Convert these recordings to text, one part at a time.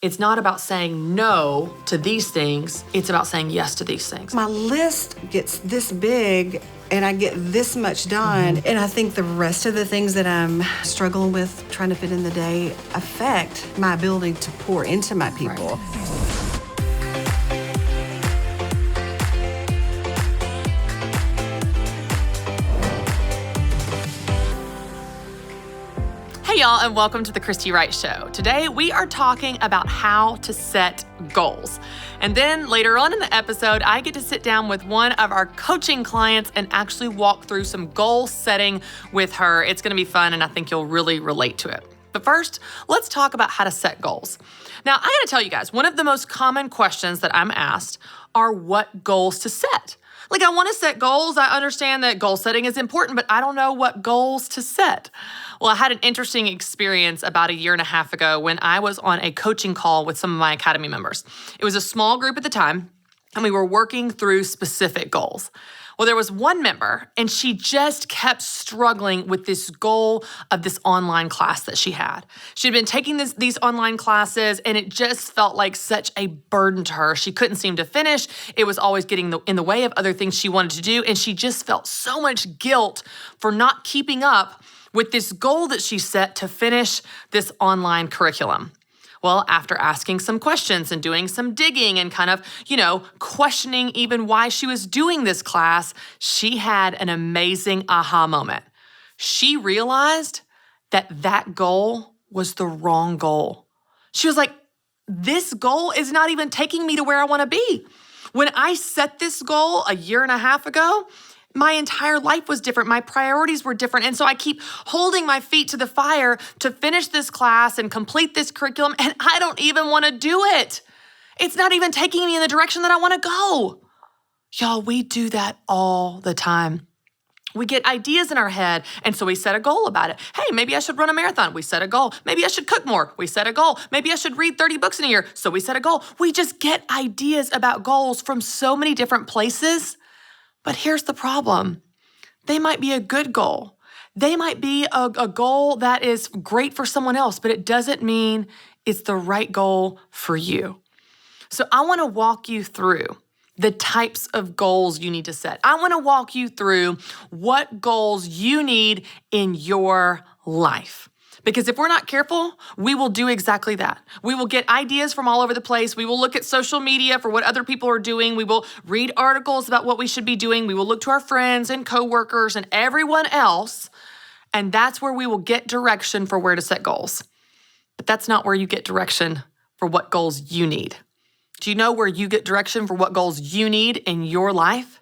It's not about saying no to these things. It's about saying yes to these things. My list gets this big and I get this much done. And I think the rest of the things that I'm struggling with trying to fit in the day affect my ability to pour into my people. Right. Hey y'all, and welcome to the Christy Wright Show. Today we are talking about how to set goals. And then later on in the episode, I get to sit down with one of our coaching clients and actually walk through some goal setting with her. It's gonna be fun and I think you'll really relate to it. But first, let's talk about how to set goals. Now, I gotta tell you guys, one of the most common questions that I'm asked are what goals to set. Like, I wanna set goals. I understand that goal setting is important, but I don't know what goals to set. Well, I had an interesting experience about a year and a half ago when I was on a coaching call with some of my Academy members. It was a small group at the time, and we were working through specific goals. Well, there was one member, and she just kept struggling with this goal of this online class that she had. She had been taking these online classes, and it just felt like such a burden to her. She couldn't seem to finish. It was always getting in the way of other things she wanted to do, and she just felt so much guilt for not keeping up with this goal that she set to finish this online curriculum. Well, after asking some questions and doing some digging and kind of, questioning even why she was doing this class, she had an amazing aha moment. She realized that goal was the wrong goal. She was like, this goal is not even taking me to where I want to be. When I set this goal a year and a half ago, my entire life was different. My priorities were different. And so I keep holding my feet to the fire to finish this class and complete this curriculum, and I don't even want to do it. It's not even taking me in the direction that I want to go. Y'all, we do that all the time. We get ideas in our head, and so we set a goal about it. Hey, maybe I should run a marathon. We set a goal. Maybe I should cook more. We set a goal. Maybe I should read 30 books in a year. So we set a goal. We just get ideas about goals from so many different places. But here's the problem. They might be a good goal. They might be a goal that is great for someone else, but it doesn't mean it's the right goal for you. So I want to walk you through the types of goals you need to set. I want to walk you through what goals you need in your life. Because if we're not careful, we will do exactly that. We will get ideas from all over the place. We will look at social media for what other people are doing. We will read articles about what we should be doing. We will look to our friends and coworkers and everyone else, and that's where we will get direction for where to set goals. But that's not where you get direction for what goals you need. Do you know where you get direction for what goals you need in your life?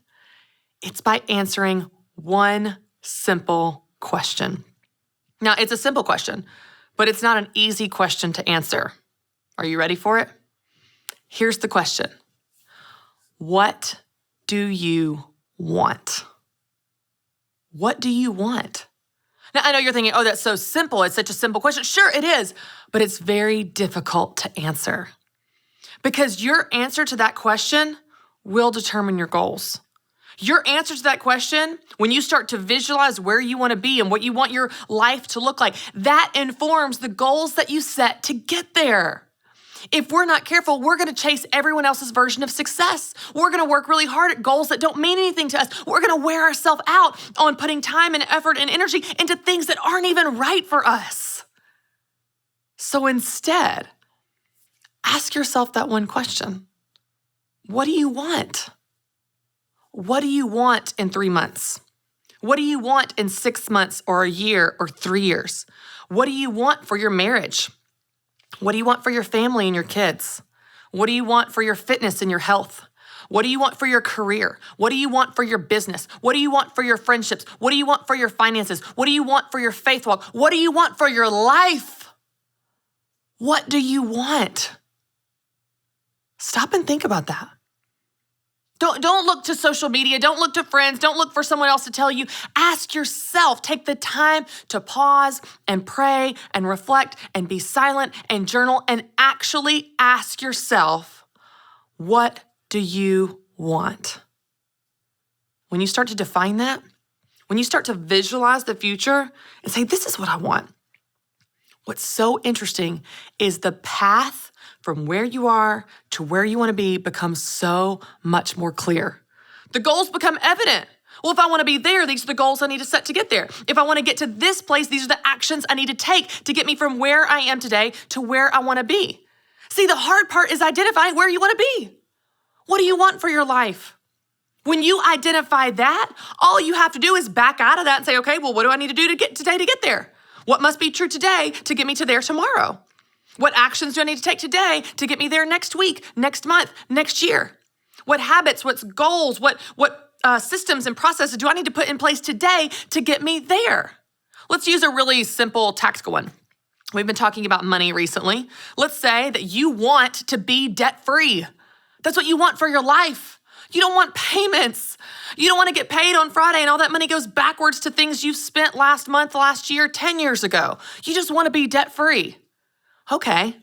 It's by answering one simple question. Now, it's a simple question, but it's not an easy question to answer. Are you ready for it? Here's the question. What do you want? What do you want? Now, I know you're thinking, oh, that's so simple. It's such a simple question. Sure, it is, but it's very difficult to answer because your answer to that question will determine your goals. Your answer to that question, when you start to visualize where you want to be and what you want your life to look like, that informs the goals that you set to get there. If we're not careful, we're going to chase everyone else's version of success. We're going to work really hard at goals that don't mean anything to us. We're going to wear ourselves out on putting time and effort and energy into things that aren't even right for us. So instead, ask yourself that one question. What do you want? What do you want in 3 months? What do you want in 6 months or a year or 3 years? What do you want for your marriage? What do you want for your family and your kids? What do you want for your fitness and your health? What do you want for your career? What do you want for your business? What do you want for your friendships? What do you want for your finances? What do you want for your faith walk? What do you want for your life? What do you want? Stop and think about that. Don't look to social media. Don't look to friends. Don't look for someone else to tell you. Ask yourself. Take the time to pause and pray and reflect and be silent and journal and actually ask yourself, what do you want? When you start to define that, when you start to visualize the future and say, this is what I want, what's so interesting is the path from where you are to where you want to be becomes so much more clear. The goals become evident. Well, if I want to be there, these are the goals I need to set to get there. If I want to get to this place, these are the actions I need to take to get me from where I am today to where I want to be. See, the hard part is identifying where you want to be. What do you want for your life? When you identify that, all you have to do is back out of that and say, okay, well, what do I need to do today to get there? What must be true today to get me to there tomorrow? What actions do I need to take today to get me there next week, next month, next year? What habits, what goals, what systems and processes do I need to put in place today to get me there? Let's use a really simple tactical one. We've been talking about money recently. Let's say that you want to be debt-free. That's what you want for your life. You don't want payments. You don't want to get paid on Friday and all that money goes backwards to things you spent last month, last year, 10 years ago. You just want to be debt-free. Okay.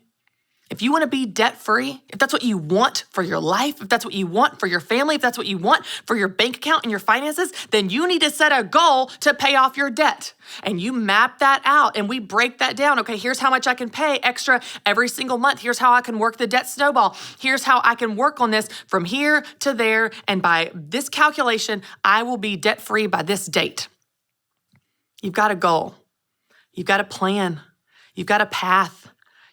If you want to be debt-free, if that's what you want for your life, if that's what you want for your family, if that's what you want for your bank account and your finances, then you need to set a goal to pay off your debt. And you map that out and we break that down. Okay, here's how much I can pay extra every single month. Here's how I can work the debt snowball. Here's how I can work on this from here to there. And by this calculation, I will be debt-free by this date. You've got a goal. You've got a plan. You've got a path.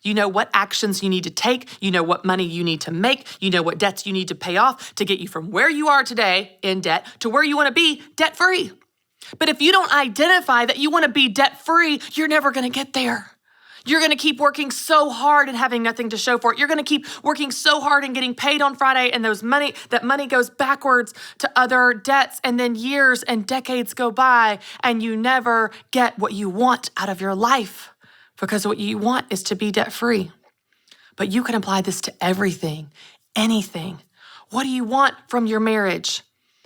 You know what actions you need to take. You know what money you need to make. You know what debts you need to pay off to get you from where you are today in debt to where you want to be debt-free. But if you don't identify that you want to be debt-free, you're never going to get there. You're going to keep working so hard and having nothing to show for it. You're going to keep working so hard and getting paid on Friday and that money goes backwards to other debts, and then years and decades go by and you never get what you want out of your life. Because what you want is to be debt-free. But you can apply this to everything, anything. What do you want from your marriage?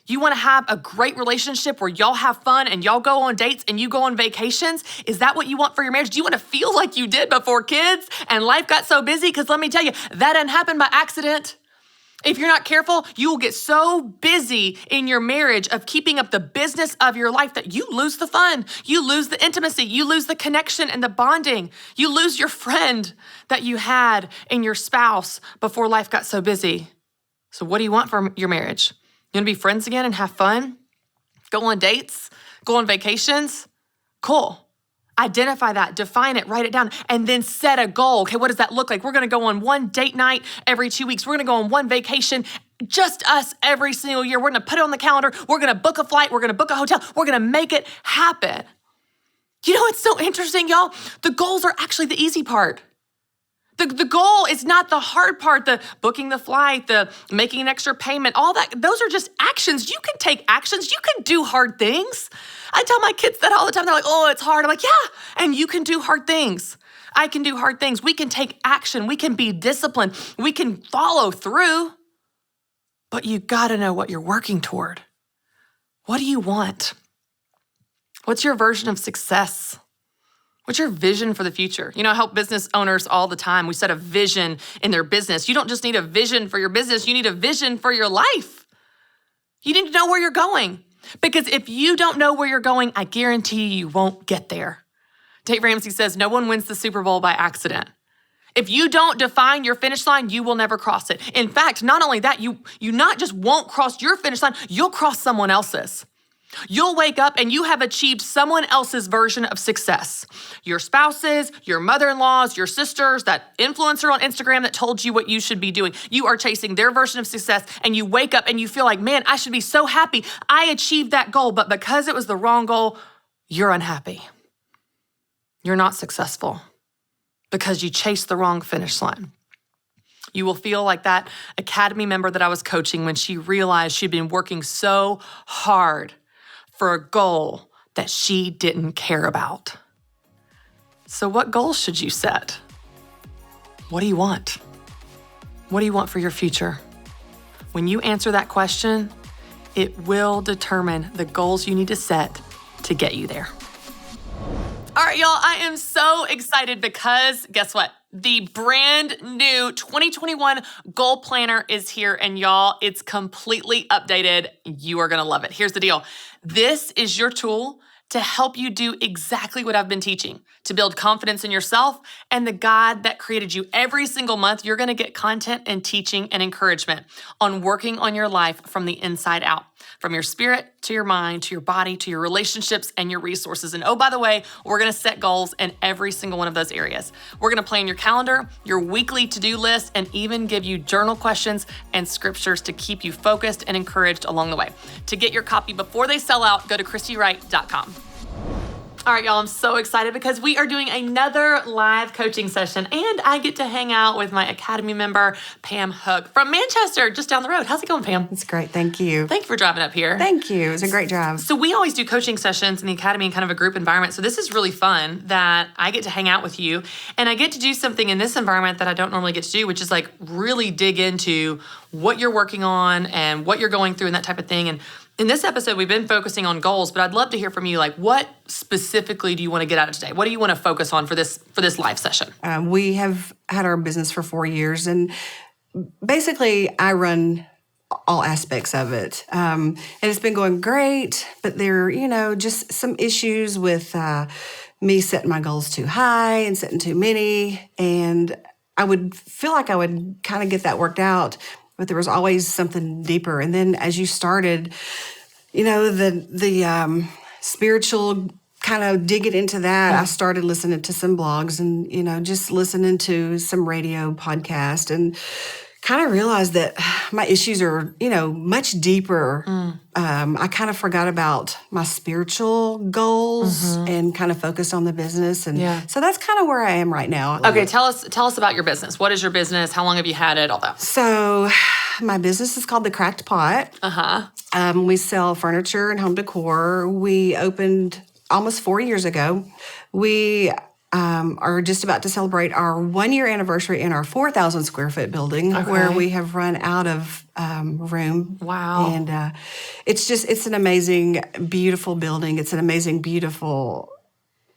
You want to have a great relationship where y'all have fun and y'all go on dates and you go on vacations? Is that what you want for your marriage? Do you want to feel like you did before kids and life got so busy? Because let me tell you, that didn't happen by accident. If you're not careful, you will get so busy in your marriage of keeping up the business of your life that you lose the fun, you lose the intimacy, you lose the connection and the bonding, you lose your friend that you had in your spouse before life got so busy. So what do you want from your marriage? You want to be friends again and have fun? Go on dates? Go on vacations? Cool. Identify that, define it, write it down, and then set a goal. Okay, what does that look like? We're gonna go on one date night every 2 weeks. We're gonna go on one vacation, just us every single year. We're gonna put it on the calendar. We're gonna book a flight. We're gonna book a hotel. We're gonna make it happen. You know, it's so interesting, y'all. The goals are actually the easy part. The goal is not the hard part, the booking the flight, the making an extra payment, all that. Those are just actions. You can take actions. You can do hard things. I tell my kids that all the time. They're like, oh, it's hard. I'm like, yeah, and you can do hard things. I can do hard things. We can take action. We can be disciplined. We can follow through. But you got to know what you're working toward. What do you want? What's your version of success? What's your vision for the future? You know, I help business owners all the time. We set a vision in their business. You don't just need a vision for your business. You need a vision for your life. You need to know where you're going. Because if you don't know where you're going, I guarantee you won't get there. Dave Ramsey says, no one wins the Super Bowl by accident. If you don't define your finish line, you will never cross it. In fact, not only that, you not just won't cross your finish line, you'll cross someone else's. You'll wake up and you have achieved someone else's version of success. Your spouses, your mother-in-laws, your sisters, that influencer on Instagram that told you what you should be doing. You are chasing their version of success and you wake up and you feel like, man, I should be so happy. I achieved that goal, but because it was the wrong goal, you're unhappy. You're not successful because you chased the wrong finish line. You will feel like that academy member that I was coaching when she realized she'd been working so hard for a goal that she didn't care about. So what goals should you set? What do you want? What do you want for your future? When you answer that question, it will determine the goals you need to set to get you there. All right, y'all, I am so excited because guess what? The brand new 2021 Goal Planner is here, and y'all, it's completely updated. You are gonna love it. Here's the deal. This is your tool to help you do exactly what I've been teaching, to build confidence in yourself and the God that created you. Every single month, you're going to get content and teaching and encouragement on working on your life from the inside out, from your spirit to your mind, to your body, to your relationships and your resources. And oh, by the way, we're going to set goals in every single one of those areas. We're going to plan your calendar, your weekly to-do list, and even give you journal questions and scriptures to keep you focused and encouraged along the way. To get your copy before they sell out, go to ChristyWright.com. All right, y'all, I'm so excited because we are doing another live coaching session, and I get to hang out with my Academy member, Pam Hook, from Manchester, just down the road. How's it going, Pam? It's great. Thank you. Thank you for driving up here. Thank you. It was a great drive. So we always do coaching sessions in the Academy in kind of a group environment. So this is really fun that I get to hang out with you, and I get to do something in this environment that I don't normally get to do, which is like really dig into what you're working on and what you're going through and that type of thing. And in this episode, we've been focusing on goals, but I'd love to hear from you. Like, what specifically do you want to get out of today? What do you want to focus on for this live session? We have had our business for 4 years, and basically, I run all aspects of it. And it's been going great, but there are, just some issues with me setting my goals too high and setting too many. And I would feel like I would kind of get that worked out, but there was always something deeper. And then as you started, the spiritual kind of digging into that, I started listening to some blogs and, just listening to some radio podcast and kind of realized that my issues are, much deeper. I kind of forgot about my spiritual goals and kind of focused on the business. And so that's kind of where I am right now. Okay, tell us about your business. What is your business? How long have you had it? All that. So my business is called The Cracked Pot. We sell furniture and home decor. We opened almost 4 years ago. We are just about to celebrate our 1-year anniversary in our 4,000 square foot building where we have run out of room. Wow. And it's an amazing, beautiful building. It's an amazing, beautiful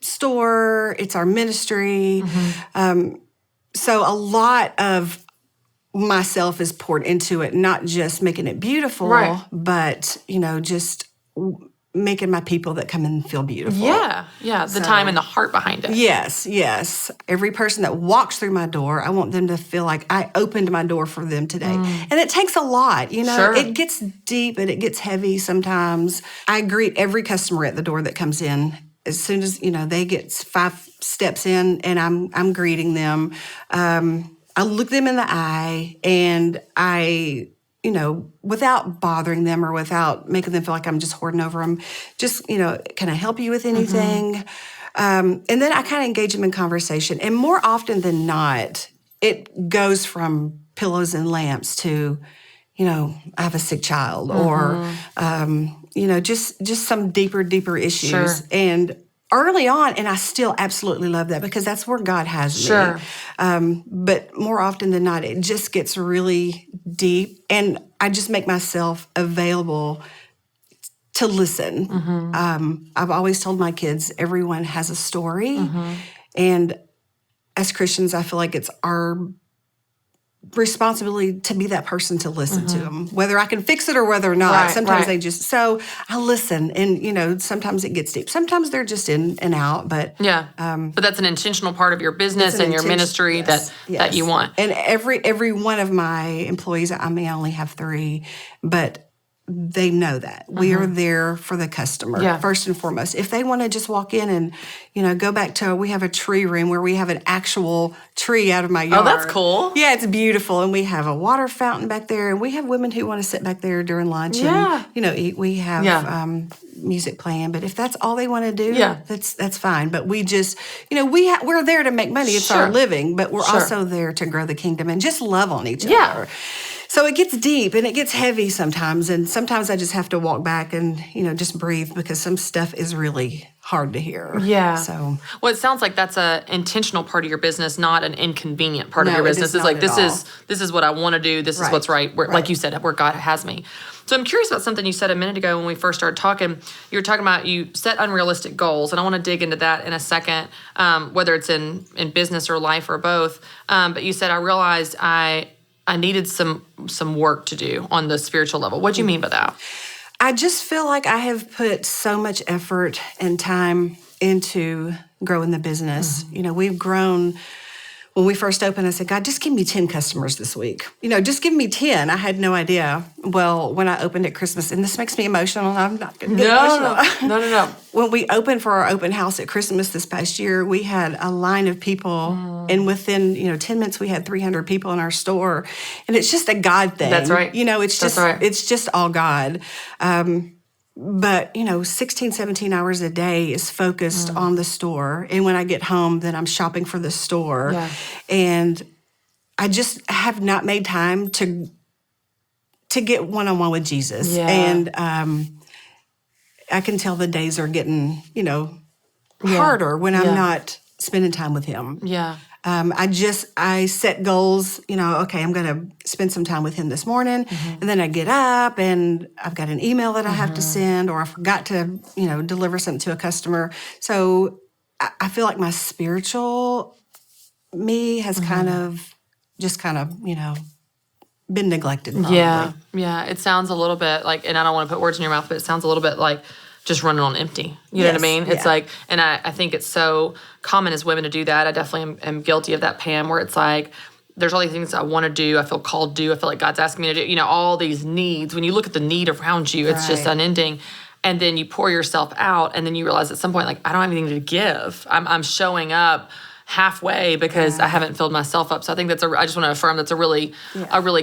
store. It's our ministry. So a lot of myself is poured into it, not just making it beautiful, but, just making my people that come in feel beautiful. Yeah. The time and the heart behind it. Yes. Every person that walks through my door, I want them to feel like I opened my door for them today. And it takes a lot, Sure. It gets deep and it gets heavy sometimes. I greet every customer at the door that comes in. As soon as, they get 5 steps in and I'm greeting them, I look them in the eye and I, without bothering them or without making them feel like I'm just hoarding over them, just, can I help you with anything? And then I kind of engage them in conversation. And more often than not, it goes from pillows and lamps to, I have a sick child or, just some deeper issues. Sure. And early on, and I still absolutely love that because that's where God has me. Sure. But more often than not, it just gets really deep, and I just make myself available to listen. I've always told my kids, everyone has a story, and as Christians, I feel like it's our responsibility to be that person to listen to them, whether I can fix it or whether or not. Sometimes they just, so I listen and, sometimes it gets deep. Sometimes they're just in and out, but. But that's an intentional part of your business and your ministry that you want. And every one of my employees, I may only have 3, but they know that. We are there for the customer, first and foremost. If they want to just walk in and, go back to, we have a tree room where we have an actual tree out of my yard. Oh, that's cool. Yeah, it's beautiful. And we have a water fountain back there. And we have women who want to sit back there during lunch and, eat. We have music playing. But if that's all they want to do, that's fine. But we just, we're there to make money. It's our living. But we're also there to grow the kingdom and just love on each other. So it gets deep and it gets heavy sometimes. And sometimes I just have to walk back and, just breathe because some stuff is really hard to hear. Yeah. So. Well, it sounds like that's an intentional part of your business, not an inconvenient part of your business. It's like, this is what I want to do. This is what's right. Like you said, where God has me. So I'm curious about something you said a minute ago when we first started talking. You were talking about you set unrealistic goals, and I want to dig into that in a second, whether it's in business or life or both. But you said, I realized I needed some work to do on the spiritual level. What do you mean by that? I just feel like I have put so much effort and time into growing the business. We've grown. When we first opened, I said, God, just give me 10 customers this week. Just give me 10. I had no idea. Well, when I opened at Christmas, and this makes me emotional, and I'm not going to get emotional. No. When we opened for our open house at Christmas this past year, we had a line of people, and within 10 minutes, we had 300 people in our store. And it's just a God thing. That's right. It's just all God. But 16, 17 hours a day is focused on the store. And when I get home, then I'm shopping for the store. Yeah. And I just have not made time to get one-on-one with Jesus. Yeah. And I can tell the days are getting, harder when I'm not spending time with him. Yeah. I set goals, okay, I'm going to spend some time with him this morning. And then I get up and I've got an email that I have to send, or I forgot to, deliver something to a customer. So I feel like my spiritual me has kind of been neglected. Probably. Yeah. It sounds a little bit like, and I don't want to put words in your mouth, but it sounds a little bit like just running on empty. You know what I mean? It's like, and I think it's so common as women to do that. I definitely am guilty of that, Pam, where it's like, there's all these things I want to do. I feel called to do. I feel like God's asking me to do, all these needs. When you look at the need around you, it's just unending. And then you pour yourself out, and then you realize at some point, like, I don't have anything to give. I'm showing up halfway because I haven't filled myself up. So I think I just want to affirm that's a really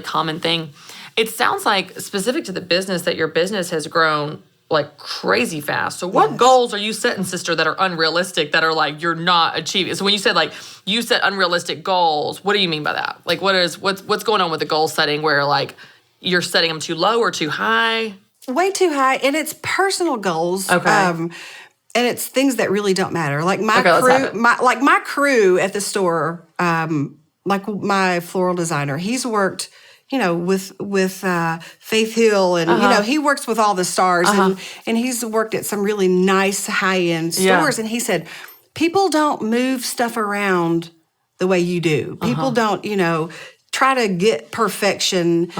common thing. It sounds like specific to the business that your business has grown like crazy fast. So what goals are you setting, sister, that are unrealistic, that are like you're not achieving? So when you said like you set unrealistic goals, what do you mean by that? Like what's going on with the goal setting where like you're setting them too low or too high? Way too high, and it's personal goals. Okay. And it's things that really don't matter. Like my crew at the store, like my floral designer, he's worked with Faith Hill, and he works with all the stars, and he's worked at some really nice high-end stores. And he said, people don't move stuff around the way you do. People don't, try to get perfection.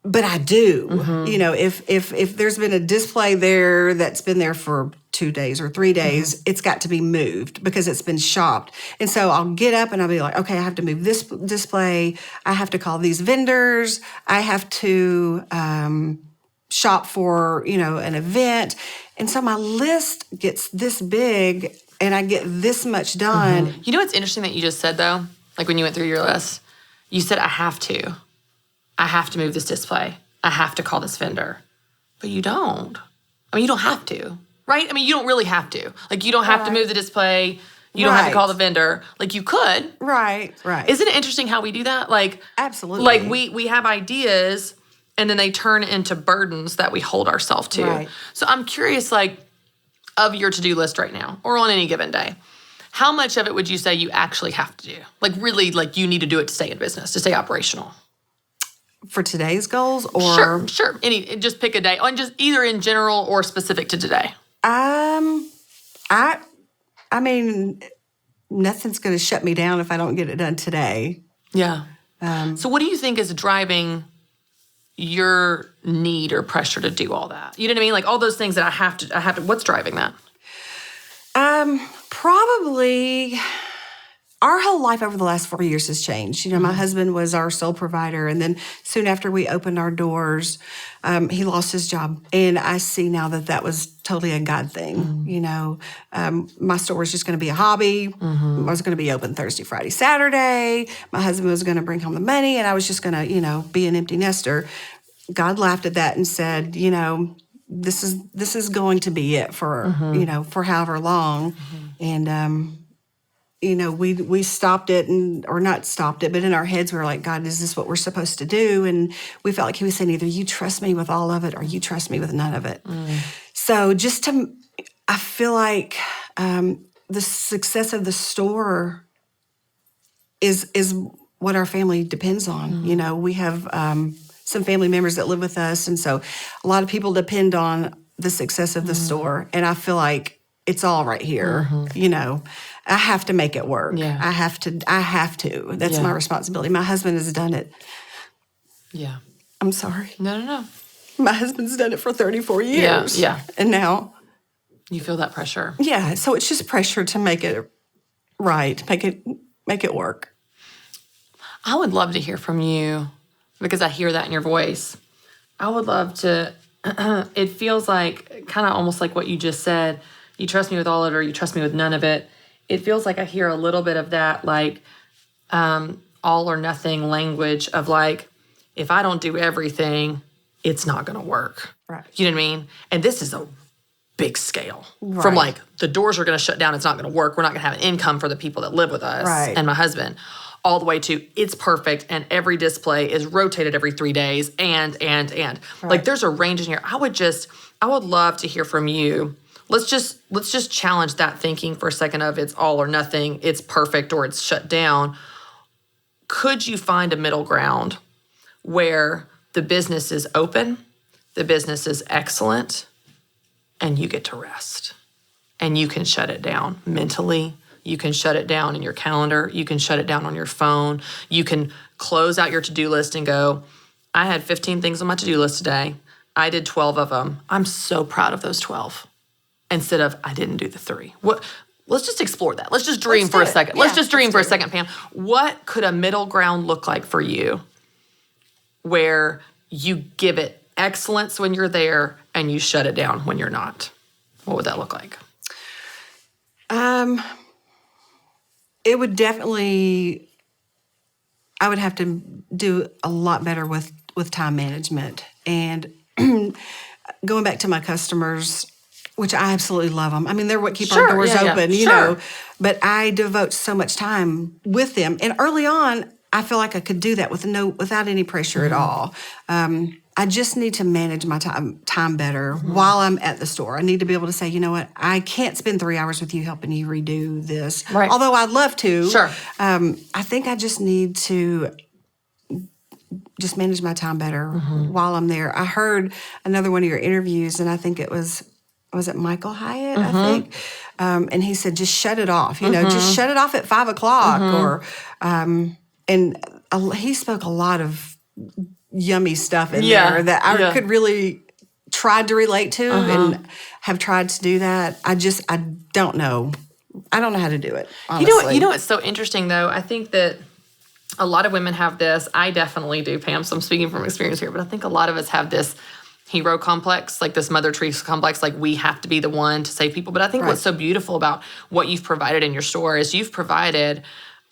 But I do. If there's been a display there that's been there for 2 days or 3 days, it's got to be moved because it's been shopped. And so I'll get up and I'll be like, okay, I have to move this display. I have to call these vendors. I have to shop for, an event. And so my list gets this big and I get this much done. You know what's interesting that you just said, though? Like when you went through your list, you said, I have to move this display. I have to call this vendor. But you don't. I mean, you don't have to, right? I mean, you don't really have to. Like, you don't have to move the display. You don't have to call the vendor. Like, you could. Right. Isn't it interesting how we do that? Like, absolutely. Like, we have ideas, and then they turn into burdens that we hold ourselves to. Right. So I'm curious, like, of your to-do list right now, or on any given day, how much of it would you say you actually have to do? Like, really, like, you need to do it to stay in business, to stay operational? For today's goals, or sure. Just pick a day, on just either in general or specific to today. I mean, nothing's going to shut me down if I don't get it done today. Yeah. So what do you think is driving your need or pressure to do all that? You know what I mean? Like all those things that I have to. What's driving that? Probably. Our whole life over the last 4 years has changed. My husband was our sole provider, and then soon after we opened our doors, he lost his job. And I see now that was totally a God thing. My store was just going to be a hobby. I was going to be open Thursday, Friday, Saturday. My husband was going to bring home the money, and I was just going to, be an empty nester. God laughed at that and said, this is going to be it for, for however long. And, we stopped it, or not stopped it, but in our heads we were like, God, is this what we're supposed to do? And we felt like he was saying, either you trust me with all of it or you trust me with none of it. So I feel like the success of the store is what our family depends on. We have some family members that live with us, and so a lot of people depend on the success of the store. And I feel like it's all right here, I have to make it work. Yeah. I have to. That's my responsibility. My husband has done it. Yeah. I'm sorry. No. my husband's done it for 34 years. Yeah. And now... You feel that pressure. Yeah, so it's just pressure to make it right, make it work. I would love to hear from you because I hear that in your voice. I would love to, it feels like kind of almost like what you just said. You trust me with all of it or you trust me with none of it. It feels like I hear a little bit of that like all or nothing language of like, if I don't do everything, it's not going to work. Right. You know what I mean? And this is a big scale right. from like the doors are going to shut down. It's not going to work. We're not going to have an income for the people that live with us right. and my husband, all the way to it's perfect and every display is rotated every 3 days and right. Like there's a range in here. I would love to hear from you. Let's just challenge that thinking for a second of it's all or nothing, it's perfect or it's shut down. Could you find a middle ground where the business is open, the business is excellent, and you get to rest. And you can shut it down mentally. You can shut it down in your calendar. You can shut it down on your phone. You can close out your to-do list and go, I had 15 things on my to-do list today. I did 12 of them. I'm so proud of those 12. Instead of, I didn't do the 3. Let's just explore that. Let's just dream for a second. Let's just dream for a second, Pam. What could a middle ground look like for you where you give it excellence when you're there and you shut it down when you're not? What would that look like? It would definitely, I would have to do a lot better with time management. And going back to my customers, which I absolutely love them. I mean, they're what keep our doors open, you know. But I devote so much time with them. And early on, I feel like I could do that without any pressure at all. I just need to manage my time better while I'm at the store. I need to be able to say, you know what, I can't spend 3 hours with you helping you redo this. Right. Although I'd love to. Sure. I think I just need to just manage my time better while I'm there. I heard another one of your interviews, and I think it was it Michael Hyatt, I think? And he said, just shut it off. You know, just shut it off at 5 o'clock. Or, and he spoke a lot of yummy stuff in there that I could really try to relate to and have tried to do that. I don't know. I don't know how to do it, honestly. You know what's so interesting, though? I think that a lot of women have this. I definitely do, Pam, so I'm speaking from experience here, but I think a lot of us have this hero complex, like this Mother Teresa complex, like we have to be the one to save people. But I think what's so beautiful about what you've provided in your store is you've provided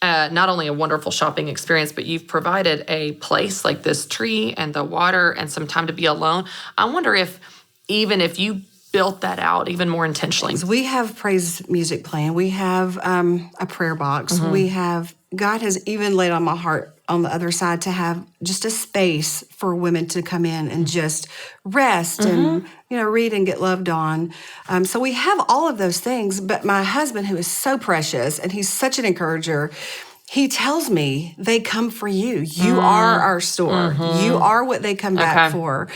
not only a wonderful shopping experience, but you've provided a place like this tree and the water and some time to be alone. I wonder if you built that out even more intentionally. We have praise music playing. We have a prayer box. God has even laid on my heart on the other side to have just a space for women to come in and just rest and, read and get loved on. So we have all of those things, but my husband, who is so precious and he's such an encourager, he tells me they come for you. You are our store. You are what they come back for.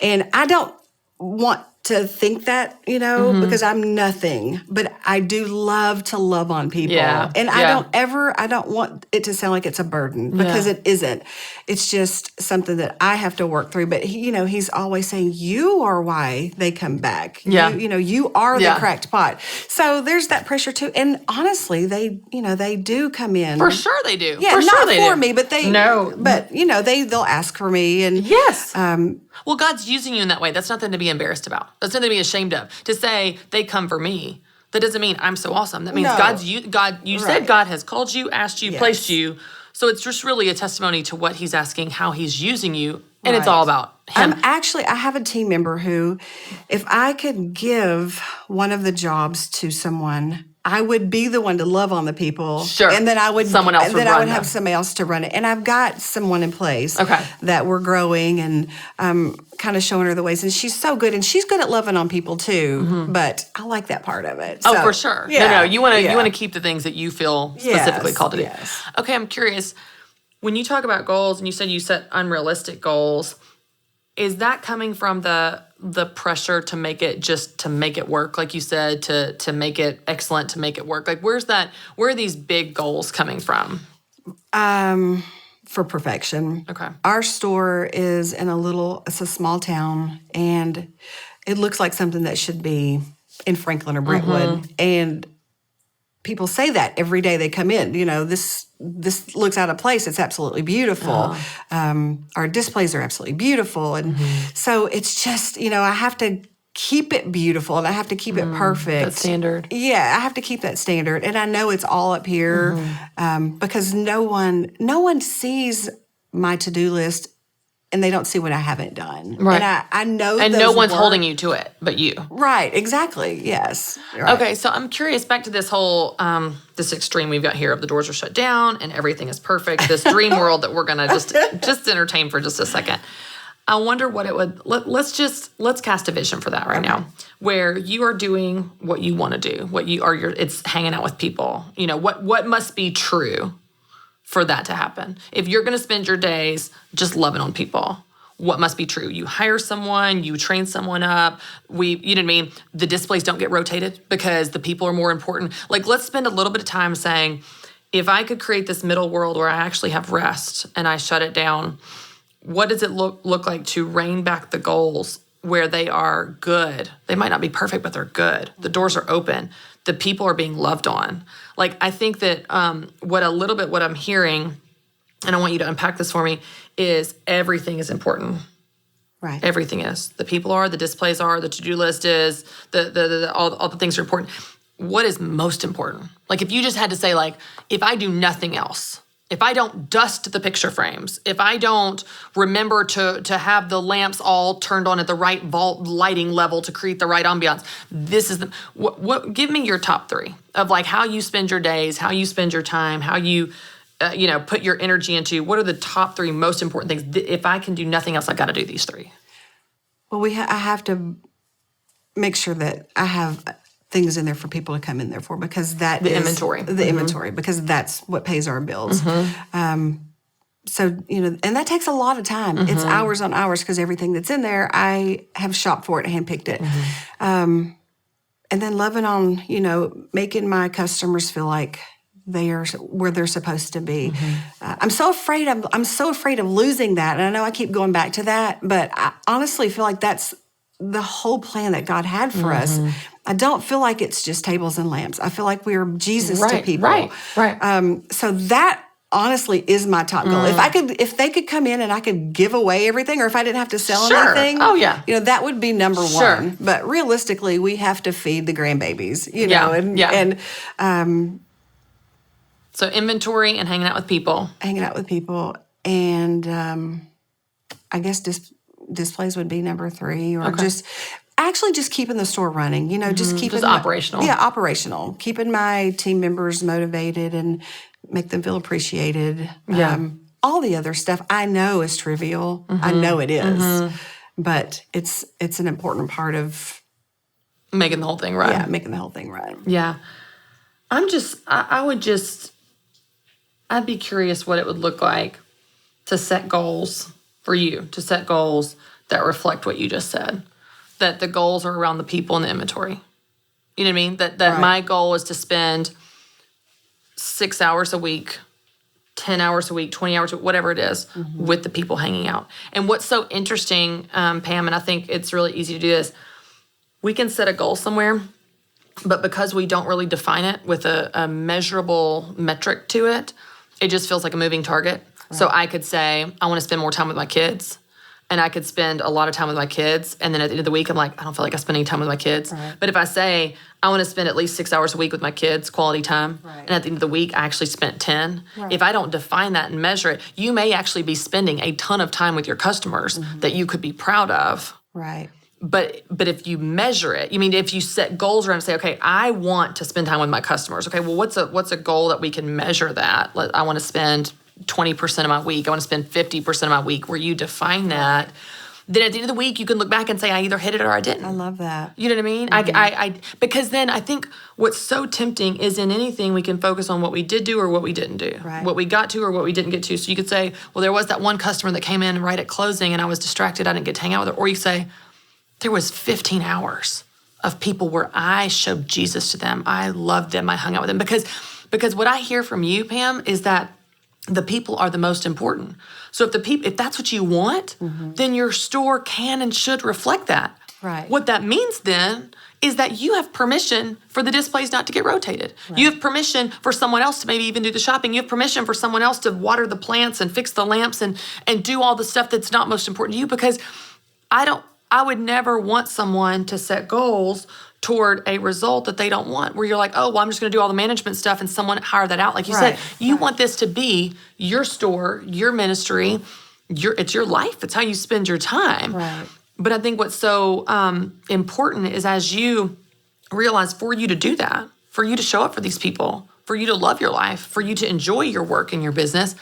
And I don't want to think that, because I'm nothing, but I do love to love on people. And I don't want it to sound like it's a burden because it isn't. It's just something that I have to work through. But he's always saying, you are why they come back. You are the cracked pot. So there's that pressure too. And honestly, they do come in. For sure they do. Yeah, for sure not for me, but they'll ask for me. And yes. Well, God's using you in that way. That's nothing to be embarrassed about. That's nothing to be ashamed of. To say, they come for me, that doesn't mean I'm so awesome. That means you said God has called you, asked you, placed you. So it's just really a testimony to what he's asking, how he's using you, and it's all about him. I have a team member who, if I could give one of the jobs to someone, I would be the one to love on the people. Sure. And then I would have somebody else to run it. And I've got someone in place that we're growing and kind of showing her the ways. And she's so good. And she's good at loving on people too. But I like that part of it. So, for sure. Yeah. No, you want to keep the things that you feel specifically called to do. Yes. Okay, I'm curious. When you talk about goals and you said you set unrealistic goals, is that coming from the pressure to make it work, like you said, to make it excellent, to make it work? Like where are these big goals coming from? for perfection. Okay. Our store is in it's a small town, and it looks like something that should be in Franklin or Brentwood. And people say that every day they come in. This looks out of place. It's absolutely beautiful. Our displays are absolutely beautiful. And so it's just, I have to keep it beautiful and I have to keep it perfect. That standard. Yeah, I have to keep that standard. And I know it's all up here because no one sees my to-do list and they don't see what I haven't done. Right. And I know and no one's holding you to it but you. Right, exactly, yes. Right. Okay, so I'm curious, back to this whole, this extreme we've got here of the doors are shut down and everything is perfect, this dream world that we're going to just entertain for just a second. I wonder what it would, let's cast a vision for that right now, where you are doing what you want to do, it's hanging out with people. What must be true for that to happen? If you're going to spend your days just loving on people, what must be true? You hire someone, you train someone up. You know what I mean? The displays don't get rotated because the people are more important. Like, let's spend a little bit of time saying, if I could create this middle world where I actually have rest and I shut it down, what does it look like to rein back the goals where they are good? They might not be perfect, but they're good. The doors are open. The people are being loved on. Like, I think that what I'm hearing, and I want you to unpack this for me, is everything is important. Right. Everything is. The people are, the displays are, the to-do list is, all the things are important. What is most important? Like, if you just had to say, like, if I do nothing else, if I don't dust the picture frames, if I don't remember to have the lamps all turned on at the right lighting level to create the right ambiance, this is what. Give me your top three of like how you spend your days, how you spend your time, how you, put your energy into. What are the top three most important things? If I can do nothing else, I've got to do these three. Well, I have to make sure that I have things in there for people to come in there for, because that is inventory. The inventory, because that's what pays our bills. So, and that takes a lot of time. It's hours on hours because everything that's in there, I have shopped for it, handpicked it. And then loving on, making my customers feel like they are where they're supposed to be. I'm so afraid of losing that. And I know I keep going back to that, but I honestly feel like that's the whole plan that God had for us. I don't feel like it's just tables and lamps. I feel like we're Jesus to people. Right. So that honestly is my top goal. If they could come in and I could give away everything, or if I didn't have to sell anything, that would be number one. But realistically, we have to feed the grandbabies, So inventory and hanging out with people. And I guess displays would be number three, or just keeping the store running, just keeping just operational. Operational. Keeping my team members motivated and make them feel appreciated. All the other stuff I know is trivial. I know it is. But it's an important part of making the whole thing run. Yeah, making the whole thing run. Yeah. I'd be curious what it would look like to set goals for you, to set goals that reflect what you just said, that the goals are around the people and the inventory. You know what I mean? That my goal is to spend 6 hours a week, 10 hours a week, 20 hours, whatever it is, with the people hanging out. And what's so interesting, Pam, and I think it's really easy to do this, we can set a goal somewhere, but because we don't really define it with a measurable metric to it, it just feels like a moving target. Right. So I could say, I want to spend more time with my kids, and I could spend a lot of time with my kids, and then at the end of the week, I'm like, I don't feel like I'm spending time with my kids. Right. But if I say, I want to spend at least 6 hours a week with my kids, quality time, and at the end of the week, I actually spent 10. Right. If I don't define that and measure it, you may actually be spending a ton of time with your customers that you could be proud of. Right. But if you measure it, if you set goals around and say, okay, I want to spend time with my customers. Okay, well, what's a goal that we can measure that? I want to spend 20% of my week. I want to spend 50% of my week, where you define that. Then at the end of the week, you can look back and say, I either hit it or I didn't. I love that. You know what I mean? I because then I think what's so tempting is in anything we can focus on what we did do or what we didn't do. Right. What we got to or what we didn't get to. So you could say, well, there was that one customer that came in right at closing and I was distracted. I didn't get to hang out with her. Or you say, there was 15 hours of people where I showed Jesus to them. I loved them. I hung out with them. Because what I hear from you, Pam, is that the people are the most important. So if that's what you want, then your store can and should reflect that. Right. What that means then is that you have permission for the displays not to get rotated. Right. You have permission for someone else to maybe even do the shopping. You have permission for someone else to water the plants and fix the lamps and do all the stuff that's not most important to you, because I would never want someone to set goals toward a result that they don't want, where you're like, oh, well, I'm just going to do all the management stuff and someone hire that out. Like you said, you want this to be your store, your ministry, it's your life. It's how you spend your time. Right. But I think what's so important is, as you realize, for you to do that, for you to show up for these people, for you to love your life, for you to enjoy your work and your business,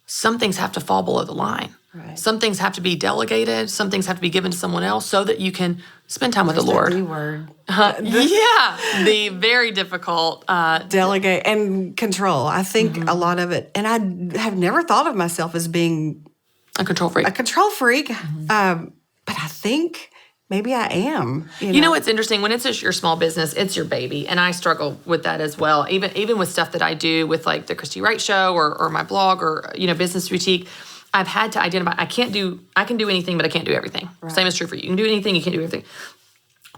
some things have to fall below the line. Right. Some things have to be delegated. Some things have to be given to someone else so that you can spend time with the Lord. The D word. Yeah, the very difficult. Delegate and control. I think a lot of it, and I have never thought of myself as being a control freak. A control freak, but I think maybe I am. You know what's interesting? When it's your small business, it's your baby, and I struggle with that as well. Even with stuff that I do with like the Christy Wright show or my blog or Business Boutique, I've had to identify, I can do anything, but I can't do everything. Right. Same is true for you. You can do anything, you can't do everything.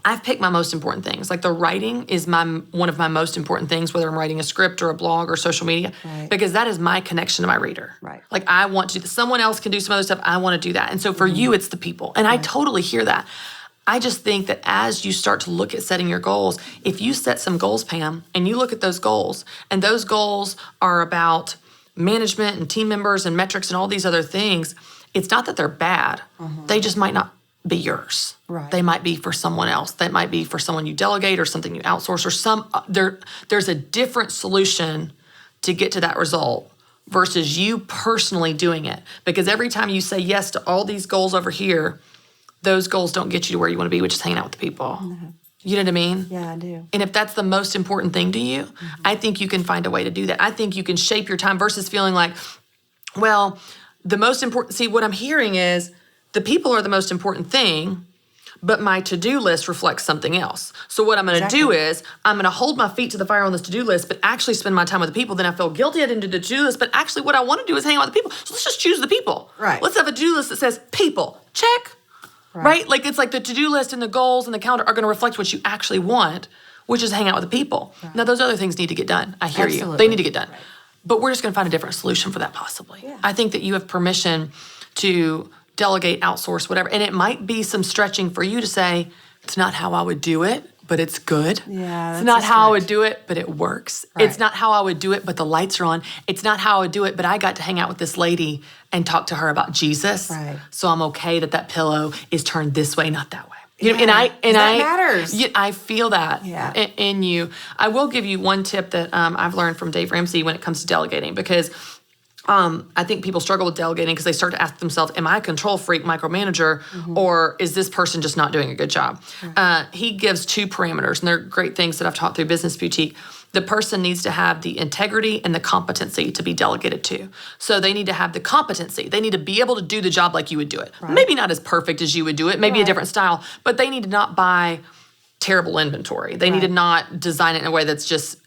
I've picked my most important things. Like the writing is one of my most important things, whether I'm writing a script or a blog or social media, because that is my connection to my reader. Right. Like I want to, someone else can do some other stuff, I want to do that. And so for you, it's the people. And I totally hear that. I just think that as you start to look at setting your goals, if you set some goals, Pam, and you look at those goals, and those goals are about management and team members and metrics and all these other things, it's not that they're bad. They just might not be yours. Right. They might be for someone else. They might be for someone you delegate or something you outsource or there's a different solution to get to that result versus you personally doing it. Because every time you say yes to all these goals over here, those goals don't get you to where you want to be, which is hanging out with the people. You know what I mean? Yeah, I do. And if that's the most important thing to you, I think you can find a way to do that. I think you can shape your time versus feeling like, well, the most important, see, what I'm hearing is the people are the most important thing, but my to-do list reflects something else. So what I'm going to do is I'm going to hold my feet to the fire on this to-do list, but actually spend my time with the people. Then I feel guilty I didn't do the to-do list, but actually what I want to do is hang out with the people. So let's just choose the people. Right. Let's have a to-do list that says people, check. Right? Like it's like the to-do list and the goals and the calendar are going to reflect what you actually want, which is hang out with the people. Right. Now, those other things need to get done. I hear you. They need to get done. Right. But we're just going to find a different solution for that possibly. Yeah. I think that you have permission to delegate, outsource, whatever. And it might be some stretching for you to say, it's not how I would do it, but it's good. Yeah, it's not how I would do it, but it works. Right. It's not how I would do it, but the lights are on. It's not how I would do it, but I got to hang out with this lady and talk to her about Jesus. Right. So I'm okay that pillow is turned this way, not that way. That matters. I feel that in you. I will give you one tip that I've learned from Dave Ramsey when it comes to delegating, because I think people struggle with delegating because they start to ask themselves, am I a control freak micromanager, or is this person just not doing a good job? Right. He gives 2 parameters, and they're great things that I've taught through Business Boutique. The person needs to have the integrity and the competency to be delegated to. So they need to have the competency. They need to be able to do the job like you would do it. Right. Maybe not as perfect as you would do it, maybe a different style, but they need to not buy terrible inventory. They need to not design it in a way that's just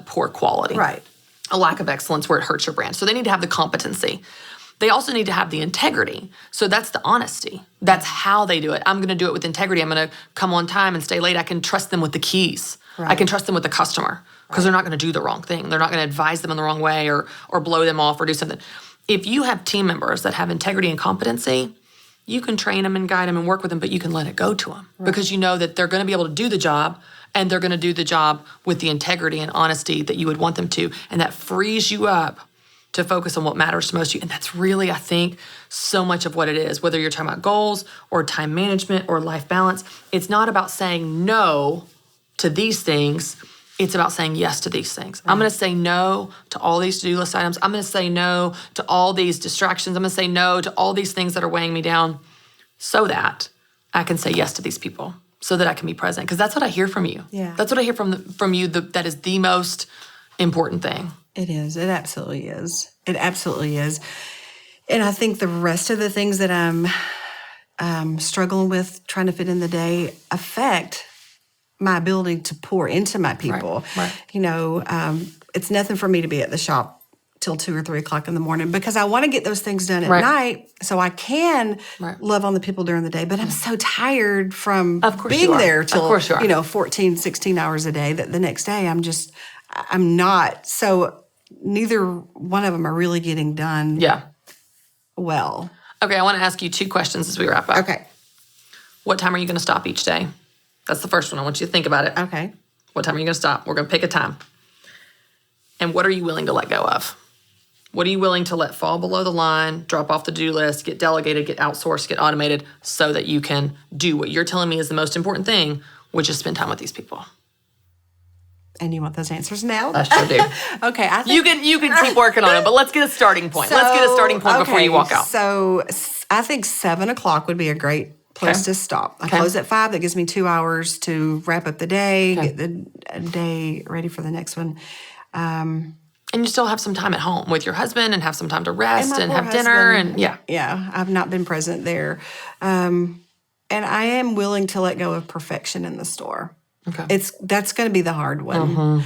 poor quality. Right. A lack of excellence where it hurts your brand. So they need to have the competency. They also need to have the integrity. So that's the honesty. That's how they do it. I'm going to do it with integrity. I'm going to come on time and stay late. I can trust them with the keys. Right. I can trust them with the customer because they're not going to do the wrong thing. They're not going to advise them in the wrong way or blow them off or do something. If you have team members that have integrity and competency, you can train them and guide them and work with them, but you can let it go to them because you know that they're going to be able to do the job, and they're going to do the job with the integrity and honesty that you would want them to. And that frees you up to focus on what matters most to you. And that's really, I think, so much of what it is, whether you're talking about goals or time management or life balance. It's not about saying no to these things. It's about saying yes to these things. Right. I'm going to say no to all these to-do list items. I'm going to say no to all these distractions. I'm going to say no to all these things that are weighing me down so that I can say yes to these people, so that I can be present. Because that's what I hear from you. Yeah. That's what I hear from you. That is the most important thing. It is. It absolutely is. It absolutely is. And I think the rest of the things that I'm struggling with, trying to fit in the day, affect my ability to pour into my people. Right. You know, it's nothing for me to be at the shop till 2 or 3 o'clock in the morning because I want to get those things done at Right. night so I can Right. love on the people during the day. But I'm so tired from Of course you being are. there Of till, course you are. 14, 16 hours a day that the next day I'm not. So neither one of them are really getting done Yeah. well. Okay, I want to ask you 2 questions as we wrap up. Okay. What time are you going to stop each day? That's the first one. I want you to think about it. Okay. What time are you going to stop? We're going to pick a time. And what are you willing to let go of? What are you willing to let fall below the line, drop off the to-do list, get delegated, get outsourced, get automated, so that you can do what you're telling me is the most important thing, which is spend time with these people? And you want those answers now? I sure do. Okay. I think You can keep working on it, but let's get a starting point. Let's get a starting point before you walk out. So I think 7 o'clock would be a great place to stop. I close at 5. That gives me 2 hours to wrap up the day, get the day ready for the next one. And you still have some time at home with your husband and have some time to rest my and poor have dinner husband. and Yeah, I've not been present there. And I am willing to let go of perfection in the store. Okay. That's going to be the hard one.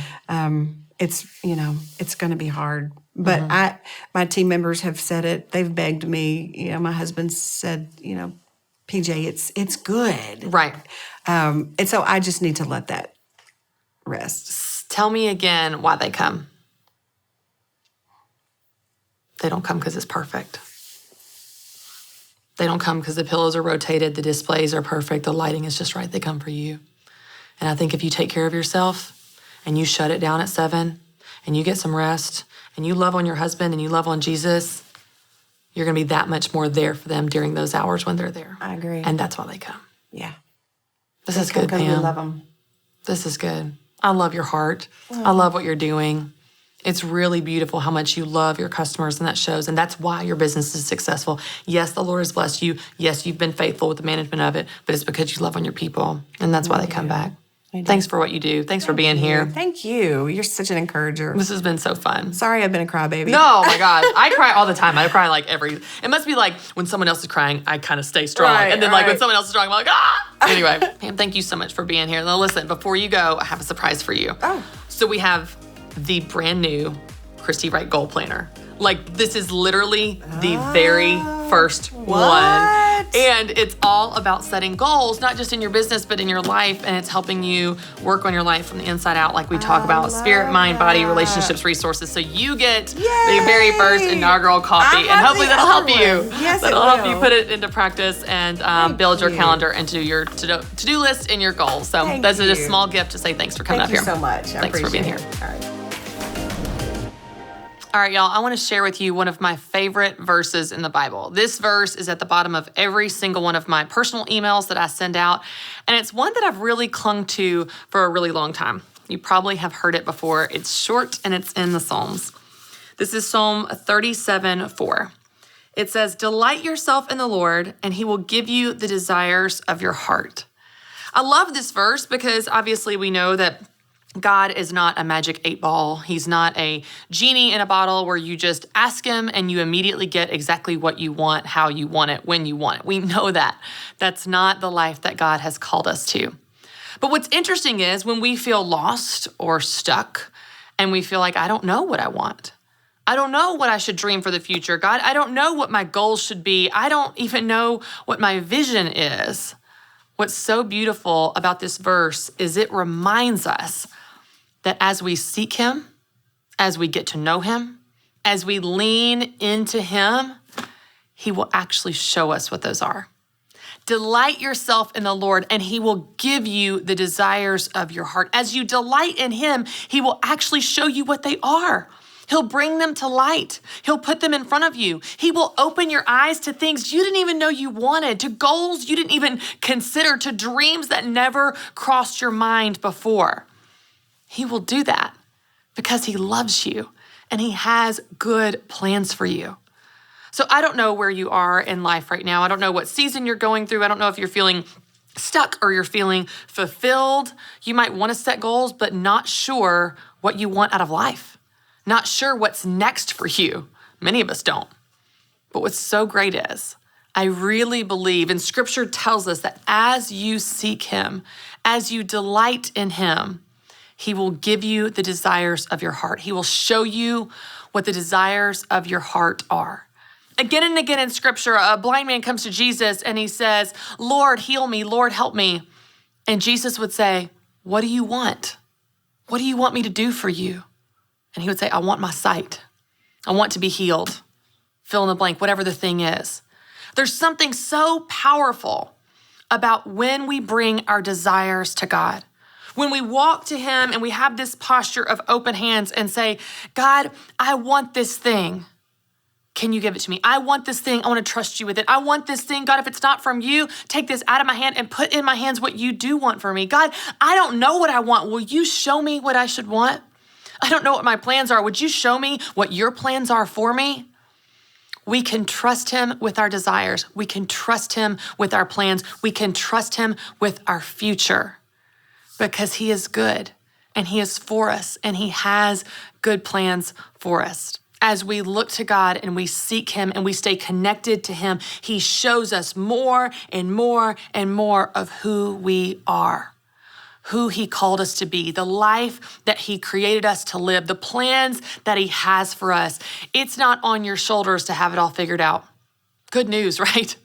It's going to be hard. But my team members have said it. They've begged me. My husband said, PJ, it's good. Right. And so I just need to let that rest. Tell me again why they come. They don't come because it's perfect. They don't come because the pillows are rotated, the displays are perfect, the lighting is just right. They come for you. And I think if you take care of yourself and you shut it down at 7 and you get some rest and you love on your husband and you love on Jesus, you're going to be that much more there for them during those hours when they're there. I agree. And that's why they come. Yeah. This is good, Because we Pam. love them. This is good. I love your heart. I love what you're doing. It's really beautiful how much you love your customers, and that shows. And that's why your business is successful. Yes, the Lord has blessed you. Yes, you've been faithful with the management of it, but it's because you love on your people. And that's why they come back. Thanks for what you do. Thanks for being here. Thank you. You're such an encourager. This has been so fun. Sorry I've been a crybaby. No, oh my God. I cry all the time. I cry like it must be like when someone else is crying, I kind of stay strong. Right, and then like when right. someone else is strong, I'm like, ah! Anyway, Pam, thank you so much for being here. Now listen, before you go, I have a surprise for you. Oh. So we have the brand new Christy Wright Goal Planner. Like this is literally the very first one. And it's all about setting goals, not just in your business, but in your life. And it's helping you work on your life from the inside out, like we talk about spirit, mind, body, relationships, resources. So you get the very first inaugural copy. And hopefully that'll help you. Yes, that'll it help you will. put it into practice and build your calendar into your to-do list and your goals. So Thank that's just a you. small gift to say thanks for coming Thank up you here. so much. I Thanks for being here. appreciate it. All right. All right, y'all, I want to share with you one of my favorite verses in the Bible. This verse is at the bottom of every single one of my personal emails that I send out, and it's one that I've really clung to for a really long time. You probably have heard it before. It's short, and it's in the Psalms. This is Psalm 37:4. It says, "Delight yourself in the Lord, and he will give you the desires of your heart." I love this verse because obviously we know that God is not a magic 8-ball. He's not a genie in a bottle where you just ask him and you immediately get exactly what you want, how you want it, when you want it. We know that. That's not the life that God has called us to. But what's interesting is when we feel lost or stuck and we feel like, I don't know what I want. I don't know what I should dream for the future. God, I don't know what my goals should be. I don't even know what my vision is. What's so beautiful about this verse is it reminds us that as we seek him, as we get to know him, as we lean into him, he will actually show us what those are. Delight yourself in the Lord, and he will give you the desires of your heart. As you delight in him, he will actually show you what they are. He'll bring them to light. He'll put them in front of you. He will open your eyes to things you didn't even know you wanted, to goals you didn't even consider, to dreams that never crossed your mind before. He will do that because he loves you and he has good plans for you. So I don't know where you are in life right now. I don't know what season you're going through. I don't know if you're feeling stuck or you're feeling fulfilled. You might want to set goals, but not sure what you want out of life. Not sure what's next for you. Many of us don't. But what's so great is I really believe, and scripture tells us that as you seek him, as you delight in him, he will give you the desires of your heart. He will show you what the desires of your heart are. Again and again in scripture, a blind man comes to Jesus and he says, Lord, heal me, Lord, help me. And Jesus would say, what do you want? What do you want me to do for you? And he would say, I want my sight. I want to be healed. Fill in the blank, whatever the thing is. There's something so powerful about when we bring our desires to God. When we walk to him and we have this posture of open hands and say, God, I want this thing. Can you give it to me? I want this thing. I want to trust you with it. I want this thing. God, if it's not from you, take this out of my hand and put in my hands what you do want for me. God, I don't know what I want. Will you show me what I should want? I don't know what my plans are. Would you show me what your plans are for me? We can trust him with our desires. We can trust him with our plans. We can trust him with our future because he is good and he is for us and he has good plans for us. As we look to God and we seek him and we stay connected to him, he shows us more and more and more of who we are, who he called us to be, the life that he created us to live, the plans that he has for us. It's not on your shoulders to have it all figured out. Good news, right?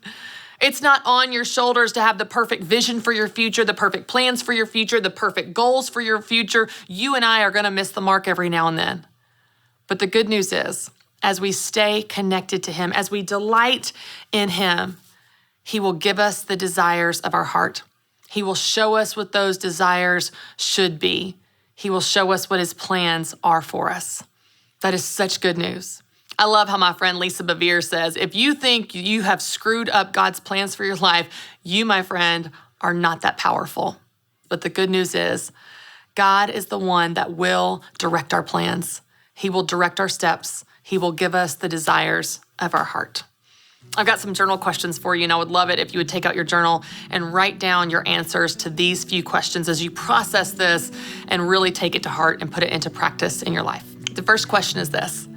It's not on your shoulders to have the perfect vision for your future, the perfect plans for your future, the perfect goals for your future. You and I are going to miss the mark every now and then. But the good news is, as we stay connected to him, as we delight in him, he will give us the desires of our heart. He will show us what those desires should be. He will show us what his plans are for us. That is such good news. I love how my friend Lisa Bevere says, if you think you have screwed up God's plans for your life, you, my friend, are not that powerful. But the good news is, God is the one that will direct our plans. He will direct our steps. He will give us the desires of our heart. I've got some journal questions for you, and I would love it if you would take out your journal and write down your answers to these few questions as you process this and really take it to heart and put it into practice in your life. The first question is this: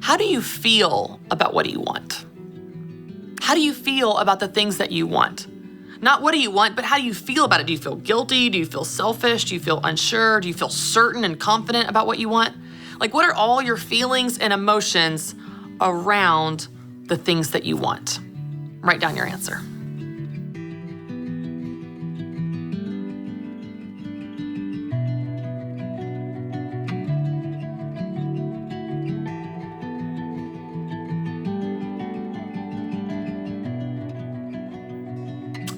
how do you feel about what you want? How do you feel about the things that you want? Not what do you want, but how do you feel about it? Do you feel guilty? Do you feel selfish? Do you feel unsure? Do you feel certain and confident about what you want? Like, what are all your feelings and emotions around the things that you want? Write down your answer.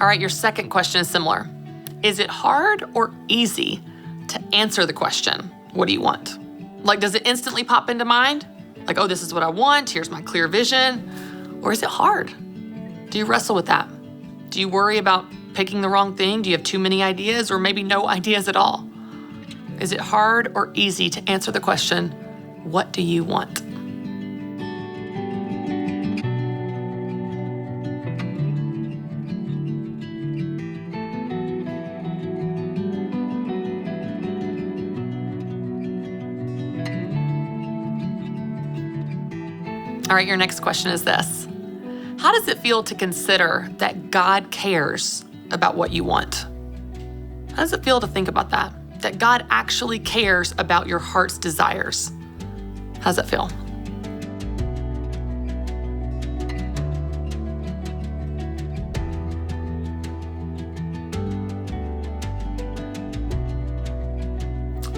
All right, your second question is similar. Is it hard or easy to answer the question, what do you want? Like, does it instantly pop into mind? Like, oh, this is what I want, here's my clear vision. Or is it hard? Do you wrestle with that? Do you worry about picking the wrong thing? Do you have too many ideas or maybe no ideas at all? Is it hard or easy to answer the question, what do you want? All right, your next question is this: how does it feel to consider that God cares about what you want? How does it feel to think about that? That God actually cares about your heart's desires? How does that feel?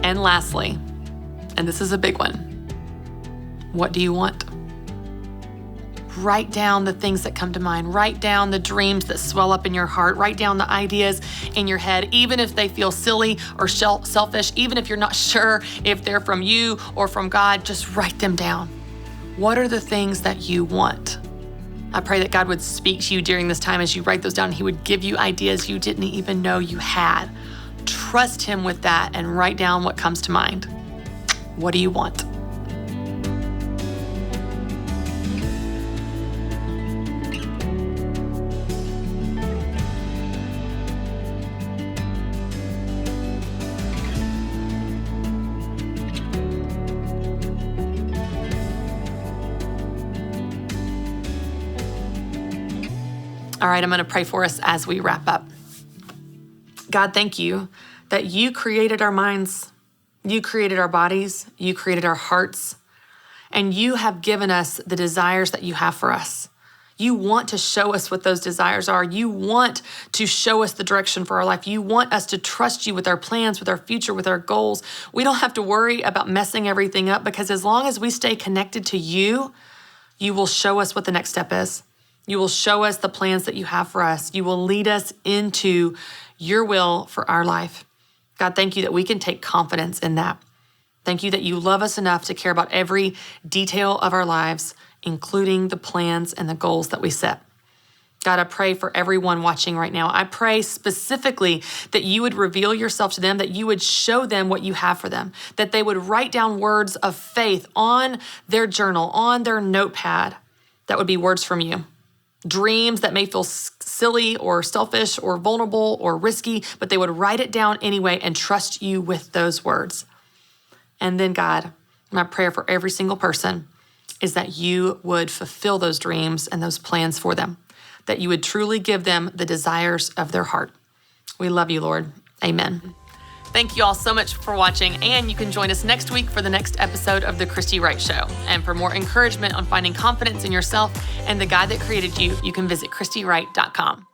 And lastly, and this is a big one, what do you want? Write down the things that come to mind. Write down the dreams that swell up in your heart. Write down the ideas in your head, even if they feel silly or selfish, even if you're not sure if they're from you or from God, just write them down. What are the things that you want? I pray that God would speak to you during this time as you write those down. He would give you ideas you didn't even know you had. Trust him with that and write down what comes to mind. What do you want? All right, I'm going to pray for us as we wrap up. God, thank you that you created our minds, you created our bodies, you created our hearts, And you have given us the desires that you have for us. You want to show us what those desires are. You want to show us the direction for our life. You want us to trust you with our plans, with our future, with our goals. We don't have to worry about messing everything up because as long as we stay connected to you, you will show us what the next step is. You will show us the plans that you have for us. You will lead us into your will for our life. God, thank you that we can take confidence in that. Thank you that you love us enough to care about every detail of our lives, including the plans and the goals that we set. God, I pray for everyone watching right now. I pray specifically that you would reveal yourself to them, that you would show them what you have for them, that they would write down words of faith on their journal, on their notepad. That would be words from you. Dreams that may feel silly or selfish or vulnerable or risky, but they would write it down anyway and trust you with those words. And then, God, my prayer for every single person is that you would fulfill those dreams and those plans for them, that you would truly give them the desires of their heart. We love you, Lord. Amen. Thank you all so much for watching, and you can join us next week for the next episode of The Christy Wright Show. And for more encouragement on finding confidence in yourself and the God that created you, you can visit ChristyWright.com.